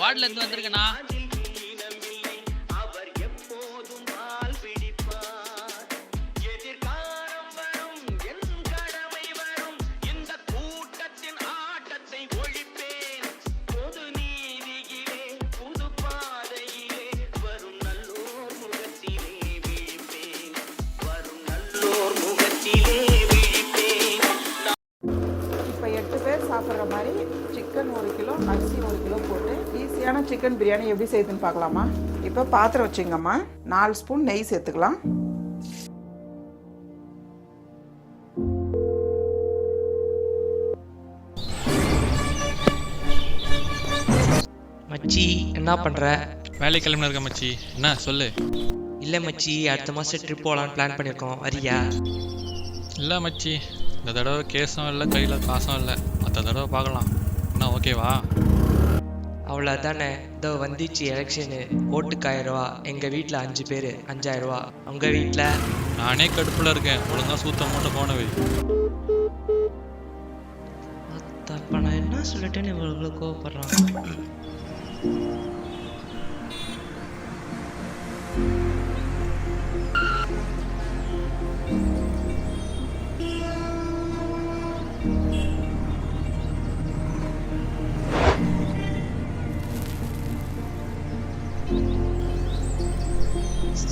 வார்டுல இருந்து வந்திருக்கேண்ணா. இப்போ 8 பேர் சாப்பிட்ற மாதிரி சிக்கன் 1 கிலோ, அரிசி 1 கிலோ போட்டு ஈஸியான சிக்கன் பிரியாணி எப்படி செய்யுதுன்னு பார்க்கலாமா? இப்போ பாத்திரம் வச்சுங்கம்மா. 4 ஸ்பூன் நெய் சேர்த்துக்கலாம். மச்சி என்ன பண்ற? வேலை கிளம்பின இருக்க மச்சி. என்ன சொல்லு. இல்ல மச்சி, அடுத்த மாசம் ட்ரிப் போகலான்னு பிளான் பண்ணியிருக்கோம், வரியா? இல்லை மச்சி, இந்த தடவை கேஸும் இல்லை, கையில் காசும் இல்லை. மற்ற தடவை பார்க்கலாம். என்ன ஓகேவா? அவ்வளோதானே, இதோ வந்துச்சு எலெக்ஷனு. ஓட்டுக்கு 1000 ரூபா. எங்கள் வீட்டில் 5 பேர், 5000 ரூபா. உங்கள் வீட்டில்? நானே கடுப்பில் இருக்கேன். ஒழுங்கா சூத்த மூட்டை போனவை. அப்போ நான் என்ன சொல்லிட்டேன்னு இவ்வளோ கோவப்படுறான்.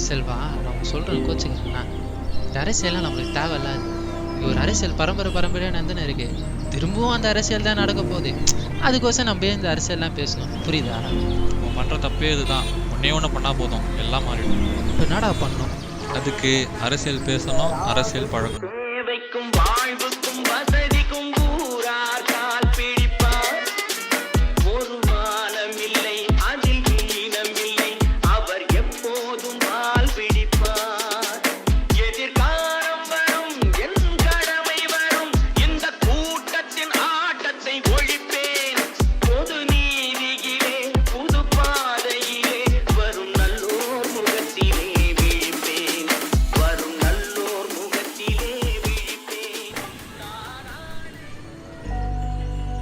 செல்வா, நம்ம சொல்றது கோச்சுக்கண்ணா. இந்த அரசியல்லாம் நம்மளுக்கு தேவையில்லாது. இது ஒரு அரசியல் பரம்பரையாக நடந்துன்னு இருக்கு. திரும்பவும் அந்த அரசியல் தான் நடக்க போகுது. அதுக்கோசம் நம்ம இந்த அரசியல்லாம் பேசணும், புரியுதா? உன் பண்ணுற தப்பே இதுதான். ஒன்றே பண்ணால் போதும், எல்லாம் மாறிடும். இப்போ என்னடா பண்ணணும்? அதுக்கு அரசியல் பேசணும், அரசியல் பழகணும்.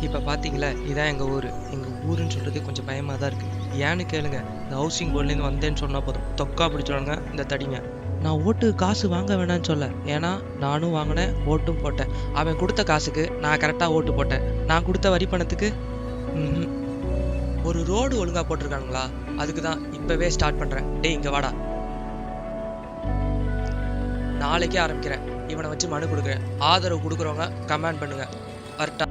இப்போ பார்த்தீங்களா, இதான் எங்கள் ஊர். எங்கள் ஊருன்னு சொல்கிறது கொஞ்சம் பயமாக தான் இருக்குது. ஏன்னு கேளுங்க, இந்த ஹவுசிங் போர்ட்லேருந்து வந்தேன்னு சொன்னால் போதும், தொக்கா பிடிச்சிடுவாங்க இந்த தடிங்க. நான் ஓட்டுக்கு காசு வாங்க வேணான்னு சொல்ல, ஏன்னா நானும் வாங்கினேன், ஓட்டும் போட்டேன். அவன் கொடுத்த காசுக்கு நான் கரெக்டாக ஓட்டு போட்டேன். நான் கொடுத்த வரி பணத்துக்கு ஒரு ரோடு ஒழுங்காக போட்டிருக்கானுங்களா? அதுக்கு தான் இப்போவே ஸ்டார்ட் பண்ணுறேன். டேய் இங்கே வாடா. நாளைக்கே ஆரம்பிக்கிறேன். இவனை வச்சு மனு கொடுக்குறேன். ஆதரவு கொடுக்குறவங்க கமெண்ட் பண்ணுங்க. கரெக்டாக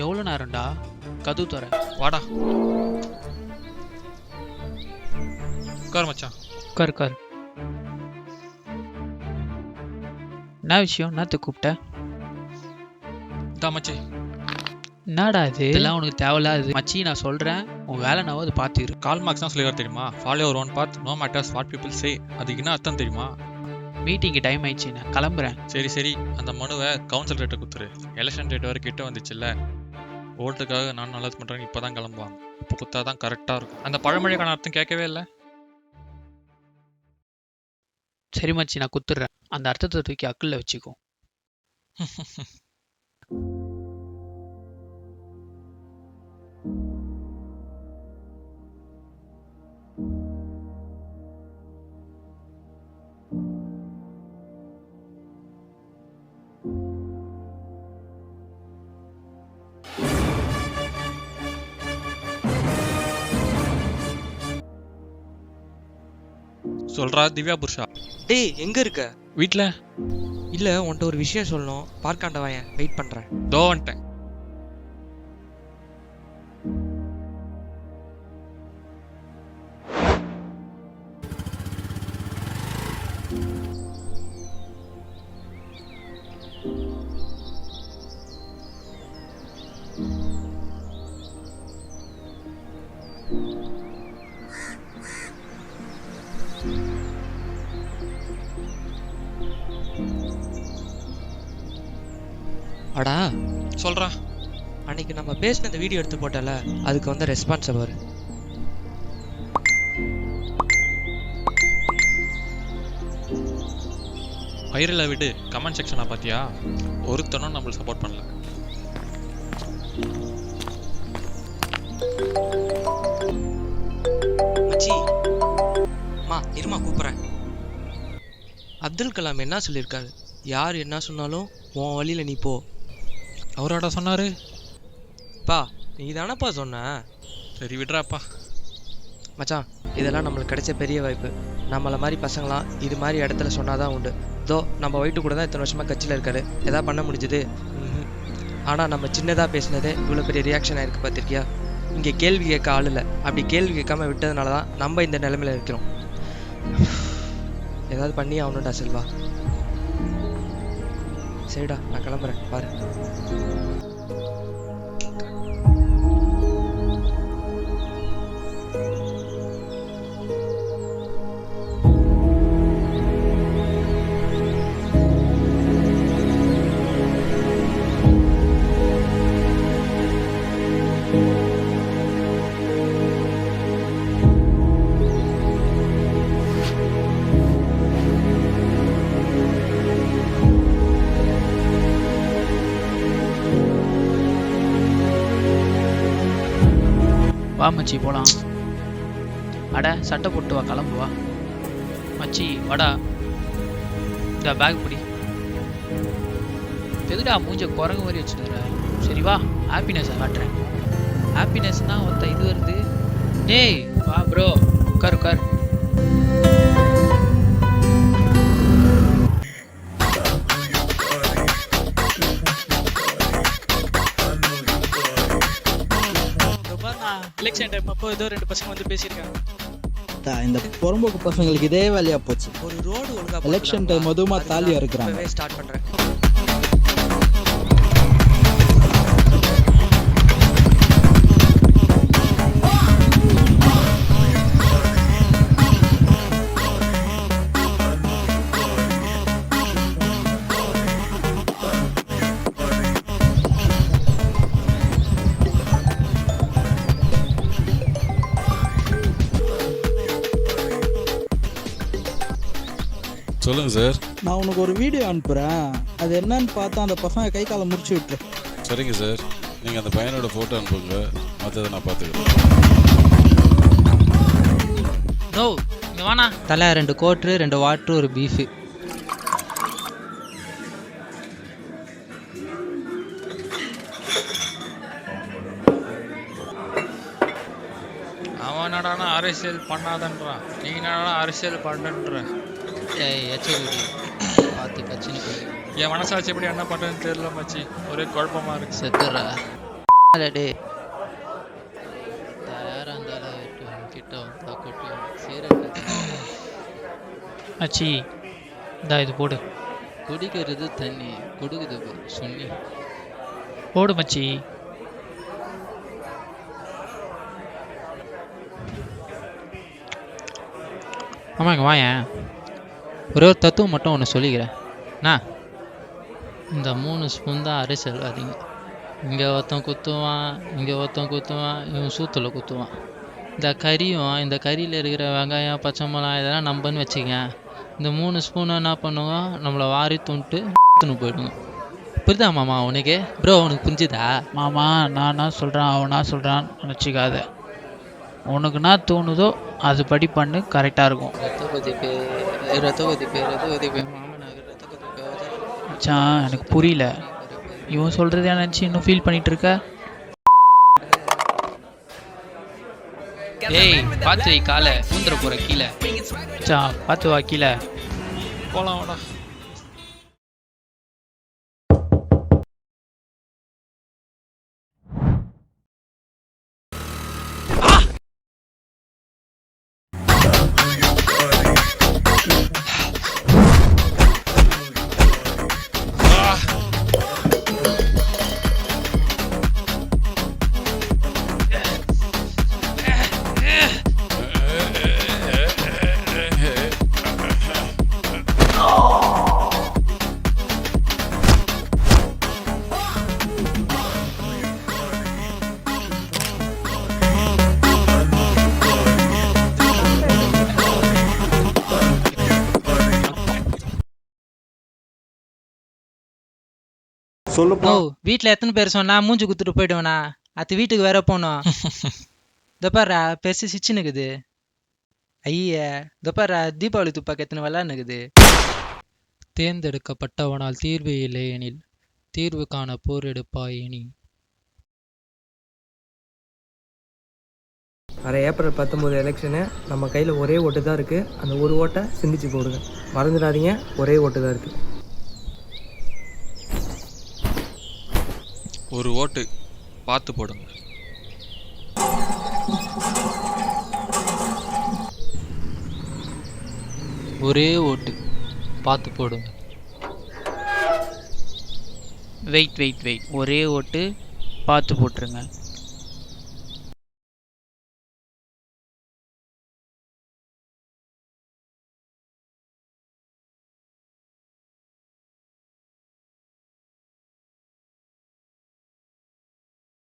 எவ்வளோ நேரம்டா? கதவு தர வாடா, உட்கார் மச்சான். உட்கார். என்ன விஷயம்? என்னத்தை கூப்பிட்ட? இதா மச்சி. என்னடா இது? இதெல்லாம் உனக்கு தேவையில்லாது மச்சி. நான் சொல்கிறேன், உன் வேலை நான் அது பார்த்துரு. கால் மார்க்ஸ் தான் சொல்லிடுற தெரியுமா? ஃபாலோ ஒரு one path, no matters what people say. அதுக்கு என்ன அர்த்தம் தெரியுமா? மீட்டிங்கு டைம் ஆயிடுச்சு, நான் கிளம்புறேன். சரி, அந்த மனுவை கவுன்சில் ரேட்டை கொடுத்துரு. எலெக்ஷன் டேட் வரை கிட்ட வந்துச்சுல்ல. ஓட்டுக்காக நான் நல்லது பண்ணுறேன். இப்போ தான் கிளம்புவாங்க. இப்போ குத்தா தான் கரெக்டாக இருக்கும். அந்த பழமொழிக்கான அர்த்தம் கேட்கவே இல்லை. சரி மச்சி, நான் குத்துடுறேன். அந்த அர்த்தத்தை தூக்கி அக்குள்ள வச்சுக்கோ. சொல்றா திவ்யா புருஷா. டேய் எங்கே இருக்க? வீட்டில். இல்லை, உன்கிட்ட ஒரு விஷயம் சொல்லணும். பார்க்காண்ட வாயேன், வெயிட் பண்ணுறேன். தோ வந்துட்டேன். அடா சொல்றா. அன்னைக்கு நம்ம பேசின இந்த வீடியோ எடுத்து போட்டல, அதுக்கு வந்து ரெஸ்பான்ஸ் பாரு. வைரலை விடு, கமெண்ட் செக்ஷனை பார்த்தியா? ஒருத்தனும் நம்மளுக்கு சப்போர்ட் பண்ணல. மச்சி மா இருமா கூப்பிட்றேன். அப்துல் கலாம் என்ன சொல்லியிருக்காரு? யார் என்ன சொன்னாலும் உன் வழியில் நீ போ. அவரோட சொன்னாரு. பா நீ தானப்பா சொன்ன. சரி விடுறாப்பா. மச்சான் இதெல்லாம் நம்மளுக்கு கிடைச்ச பெரிய வாய்ப்பு. நம்மளை மாதிரி பசங்களாம் இது மாதிரி இடத்துல சொன்னாதான் உண்டு. இதோ நம்ம வயிட்டு கூட தான் இத்தனை வருஷமாக கட்சியில் இருக்காரு. எதாவது பண்ண முடிஞ்சுது? ஆனால் நம்ம சின்னதாக பேசினதே இவ்வளோ பெரிய ரியாக்ஷன் ஆயிருக்கு பார்த்திருக்கியா? இங்கே கேள்வி கேட்க ஆள் இல்லை. அப்படி கேள்வி கேட்காம விட்டதுனால தான் நம்ம இந்த நிலைமையில இருக்கிறோம். ஏதாவது பண்ணி ஆகணும்டா செல்வா. சரிடா நான் கிளம்புறேன், பாரு. வா மச்சி போகலாம். அட சட்டை போட்டு வா, கிளம்பு வா. மச்சி வாடா, இந்த பேக் பிடி. எதுடா மூஞ்ச குரங்கு மாதிரி வச்சுட்டு? சரி வா, ஹாப்பினஸை காட்டுறேன். ஹாப்பினஸ்னா ஒருத்த இது வருது. டேய் வா ப்ரோ, உட்கார் உட்கார். எலெக்ஷன் டைம் அப்போ ஏதோ 2 பசங்க வந்து பேசியிருக்காங்க. இந்த புறம்போக்கு பசங்களுக்கு இதே வேலையா போச்சு. ஒரு ரோடு ஒழுங்கா எலெக்ஷன் டைம் மதுமா தாலியா இருக்கிறாங்க. ஸ்டார்ட் பண்றேன். சொல்லுங்க சார். நான் உனக்கு ஒரு வீடியோ அனுப்புறேன், அது என்னன்னு பார்த்தா அந்த பசங்க கை காலை முடிச்சு விட்டுரு. சரிங்க சார், நீங்கள் அந்த பையனோட ஃபோட்டோ அனுப்புங்க, மற்றதை நான் பார்த்துக்கிறேன். நோ இங்க வாண்ணா. தலை 2 கோட்ரு 2 வாட்ரு 1 பீஃபு. அவன் என்னடானா அரசியல் பண்ணாதன்றான், நீ என்னடா அரசியல் பண்ணுன்ற. ஏய் எச்சகுடி பார்த்து கட்சின்னு போய். என் மனசாட்சி எப்படி என்ன பண்ணுறதுன்னு தெரியல மச்சி, ஒரே குழப்பமா இருக்கு. செத்துறா டே. தயாரா இருந்தாலும் கிட்ட வந்தா கொட்டு சீரட் மச்சி. இந்தா இது போடு. குடிக்கிறது தண்ணி, குடுக்குது சொன்னி போடு மச்சி. ஆமாங்க வாயேன். ஒரே ஒரு தத்துவம் மட்டும் ஒன்று சொல்லிக்கிறேன். இந்த 3 ஸ்பூன் தான் அரசியல்வாதிங்க. இங்கே ஒருத்தன் குத்துவான், இங்கே ஒருத்தன் குத்துவான், இவன் சூத்தில் குத்துவான். இந்த கறியும் இந்த கறியில் இருக்கிற வெங்காயம் பச்சை மிளகாய் இதெல்லாம் நம்பன்னு வச்சுக்கங்க. இந்த 3 ஸ்பூனை என்ன பண்ணுவோம், நம்மளை வாரி துண்டுட்டு போயிடுங்க. புரியுதா மாமா உனக்கு? ப்ரோ உனக்கு புரிஞ்சுதா? மாமா நான் என்ன சொல்கிறேன் அவனா சொல்கிறான்னு நினச்சிக்காத. உனக்கு என்ன தோணுதோ அது படி பண்ணு, கரெக்டாக இருக்கும். ரத்த கொதிப்பு மச்சான் எனக்கு புரியல. இவன் சொல்கிறதே நினச்சி இன்னும் ஃபீல் பண்ணிட்டு இருக்க. ஏய் பார்த்து வை காலை, ஊந்துற போகிற கீழே. மச்சான் பார்த்து வா கீழே. போலாம் வாடா. சொல்லுப்பா. ஓ வீட்டில் எத்தனை பேர் சொன்னா மூஞ்சி குத்துட்டு போயிடுவேண்ணா. அது வீட்டுக்கு வேற போகணும். இந்த பாரு பெருசு சிச்சுனுக்குது. ஐயா இந்த பாரு தீபாவளி துப்பாக்கி எத்தனை விளாட்னுக்குது. தேர்ந்தெடுக்கப்பட்டவனால் தீர்வு இல்லை எனில் தீர்வு காண போர் எடுப்பாய் இனி. வர ஏப்ரல் 19 எலெக்ஷனு நம்ம கையில் ஒரே ஓட்டு தான் இருக்குது. அந்த ஒரு ஓட்டை சிந்திச்சு போடுங்க. மறந்துடாதீங்க, ஒரே ஓட்டு தான் இருக்குது. ஒரு ஓட்டு பார்த்து போடுங்க. ஒரே ஓட்டு பார்த்து போடுங்க. வெயிட் ஒரே ஓட்டு பார்த்து போட்டுருங்க.